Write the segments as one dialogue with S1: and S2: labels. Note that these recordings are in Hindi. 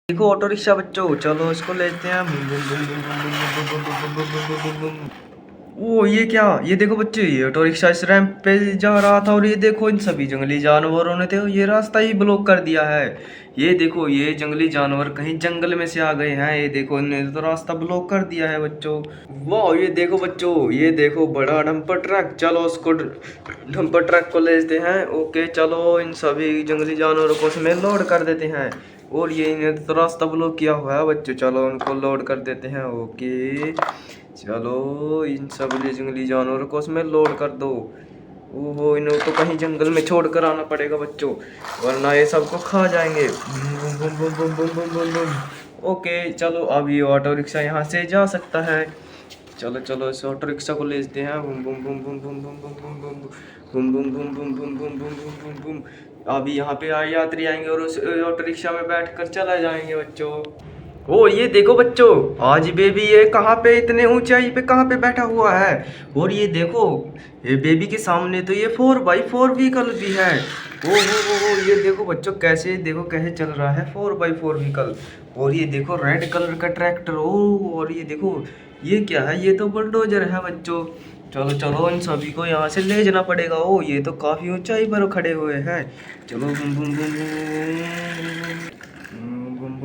S1: देखो ऑटो रिक्शा बच्चों, चलो इसको लेते हैं। बुम बुम बुम बुम बुम बुम बुम बुम बुम बुम बुम बुम बुम बुम। ओ ये क्या, ये देखो बच्चे, ये ऑटो रिक्शा इस रैंप पे जा रहा था और ये देखो इन सभी जंगली जानवरों ने तो ये रास्ता ही ब्लॉक कर दिया है। ये देखो ये जंगली जानवर कहीं जंगल में से आ गए हैं। ये देखो इन्होंने तो रास्ता ब्लॉक कर दिया है बच्चों। वाह ये देखो बच्चों, ये देखो बड़ा डंपर ट्रक, चलो उसको डंपर ट्रक को ले लेते हैं। ओके चलो इन सभी जंगली जानवरों को उसमें लोड कर देते हैं। और ये इन्हें तो रास्ता ब्लॉक किया हुआ है बच्चों, चलो उनको लोड कर देते हैं। ओके चलो इन सब जंगली जानवरों को उसमें लोड कर दो। ओहो इन्हें तो कहीं जंगल में छोड़ कर आना पड़ेगा बच्चों, वरना ये सबको खा जाएंगे। बुम बुम बुम बुम बुम बुम बुम बुम। ओके चलो अब ये ऑटो रिक्शा यहाँ से जा सकता है। चलो चलो इस ऑटो रिक्शा को ले लेते हैं। बुम बुम बुम बुम बुम बुम बुम बुम बुम बुम बुम बुम बुम बुम बुम बुम बुम बुम बुम। अभी यहाँ पे यात्री आएंगे और उस ऑटो रिक्शा में बैठकर चला जाएंगे बच्चों। ओ ये देखो बच्चों, आज बेबी ये कहाँ पे इतने ऊंचाई पे कहाँ पे बैठा हुआ है। और ये देखो ये बेबी के सामने तो ये 4x4 व्हीकल भी है। ओ ये देखो बच्चों, कैसे देखो कैसे चल रहा है 4x4 व्हीकल। और ये देखो रेड कलर का ट्रैक्टर। ओ और ये देखो ये क्या है, ये तो बुलडोजर है बच्चों। चलो चलो इन सभी को यहाँ से ले जाना पड़ेगा। ओ ये तो काफी ऊंचाई पर खड़े हुए हैं। चलो boom boom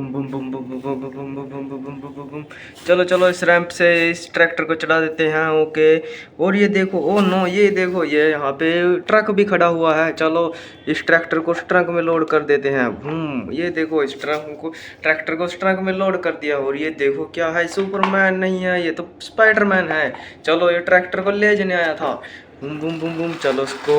S1: boom boom boom boom boom boom boom boom boom boom boom boom boom boom boom boom. चलो चलो इस रैंप से इस ट्रैक्टर को चढ़ा देते हैं। ओके और ये देखो, ओ नो ये देखो ये यहाँ पे ट्रक भी खड़ा हुआ है। चलो इस ट्रैक्टर को उस ट्रक में लोड कर देते हैं। ये देखो इस ट्रैक्टर को उस ट्रक में लोड कर दिया। और ये देखो क्या है, सुपरमैन नहीं है, ये तो स्पाइडरमैन है। चलो ये ट्रैक्टर को ले जाने आया था। बूम बूम बूम बूम, चलो उसको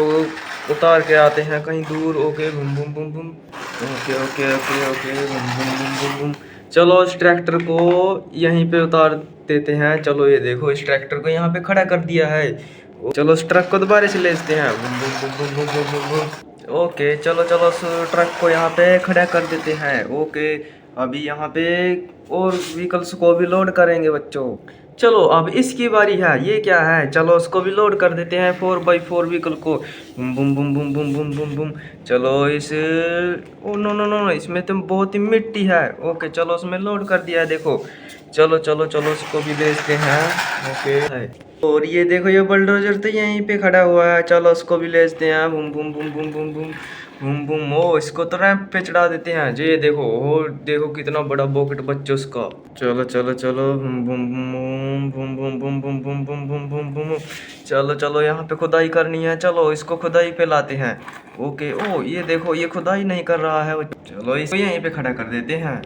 S1: उतार के आते हैं कहीं दूर। Okay boom boom boom boom. Okay okay okay okay boom boom boom boom boom. चलो इस ट्रैक्टर को यहीं पे उतार देते हैं। चलो ये देखो इस ट्रैक्टर को यहाँ पे खड़ा कर दिया है। चलो इस ट्रक को दोबारा से ले लेते हैं। Boom boom boom boom boom boom boom boom. Okay चलो चलो उस ट्रक को यहाँ पे खड़ा कर देते हैं। ओके अभी यहाँ पे और व्हीकल्स को भी लोड करेंगे बच्चों। चलो अब इसकी बारी है। ये क्या है, चलो उसको भी लोड कर देते हैं 4x4 व्हीकल को। बुम बुम बुम बुम बुम बुम बुम बुम। चलो इस oh no no no no, इसमें तो बहुत ही मिट्टी है। ओके चलो उसमें लोड कर दिया है देखो। चलो चलो चलो उसको भी भेजते हैं। ओके है। और ये देखो ये बुलडोजर तो यहीं पे खड़ा हुआ है, चलो उसको भी ले लेते हैं। Bum Bum Bum Bum Bum Bum boom boom. ओ इसको तो रैंप पे चढ़ा देते हैं। जी देखो, ओ देखो कितना बड़ा बॉकेट बच्चों उसका। चलो चलो चलो boom boom boom boom boom boom boom boom boom boom boom. चलो चलो यहाँ पे खुदाई करनी है, चलो इसको खुदाई पे लाते हैं। ओके ओ ये देखो ये खुदाई नहीं कर रहा है। चलो इसको यहीं पे खड़ा कर देते हैं।